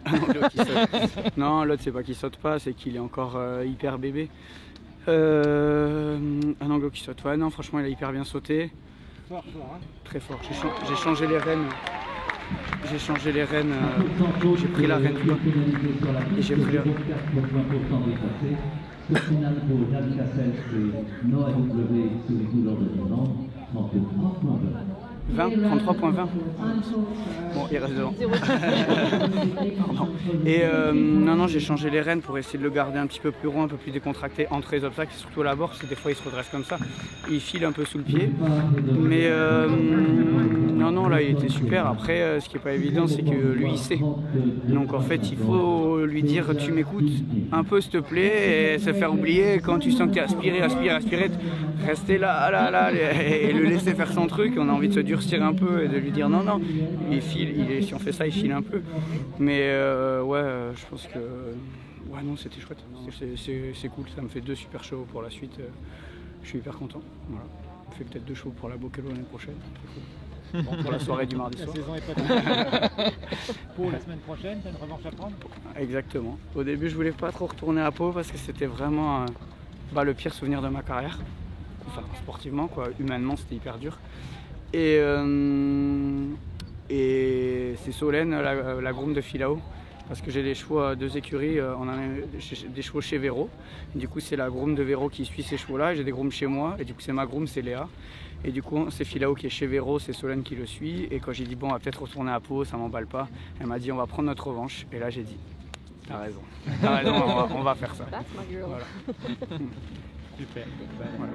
Non, l'autre, il saute. Non, l'autre, c'est pas qu'il saute pas, c'est qu'il est encore hyper bébé. Un anglo qui saute. Ouais, non, franchement, il a hyper bien sauté. Fort, hein. Très fort. J'ai changé les rênes. J'ai changé les rênes. J'ai pris la reine du bas. Et j'ai pris la... Le final pour David Cassel, c'est Noah W sur les couleurs de Finlande, 33.20. Bon, il reste devant. Pardon. Et non, j'ai changé les rênes pour essayer de le garder un petit peu plus rond, un peu plus décontracté entre les obstacles, et surtout à la bourse, des fois il se redresse comme ça, il file un peu sous le pied. Mais non, là il était super. Après, ce qui n'est pas évident, c'est que lui il sait. Donc en fait, il faut lui dire tu m'écoutes un peu s'il te plaît, et se faire oublier quand tu sens que tu es aspiré, rester là, et le laisser faire son truc. On a envie de se durcir un peu et de lui dire non, il file, si on fait ça, il file un peu. Mais je pense que non, c'était chouette, c'est cool, ça me fait 2 super shows pour la suite, je suis hyper content. Voilà. On fait peut-être 2 shows pour la Bocalo l'année prochaine, cool. Bon, pour la soirée du mardi soir. La saison est pas terminée. Pau la semaine prochaine, t'as une revanche à prendre? Exactement. Au début, je voulais pas trop retourner à Pau parce que c'était vraiment le pire souvenir de ma carrière. Enfin, sportivement, quoi. Humainement, c'était hyper dur. Et c'est Solène, la groom de Filao, parce que j'ai des chevaux 2 écuries, on a des chevaux chez Véro. Du coup, c'est la groom de Véro qui suit ces chevaux-là, et j'ai des grooms chez moi, et du coup, c'est ma groom, c'est Léa. Et du coup, c'est Filao qui est chez Véro, c'est Solène qui le suit. Et quand j'ai dit, bon, on va peut-être retourner à Pau, ça m'emballe pas, elle m'a dit, on va prendre notre revanche. Et là, j'ai dit, t'as raison, on va faire ça. That's my girl. Voilà. Super. Voilà.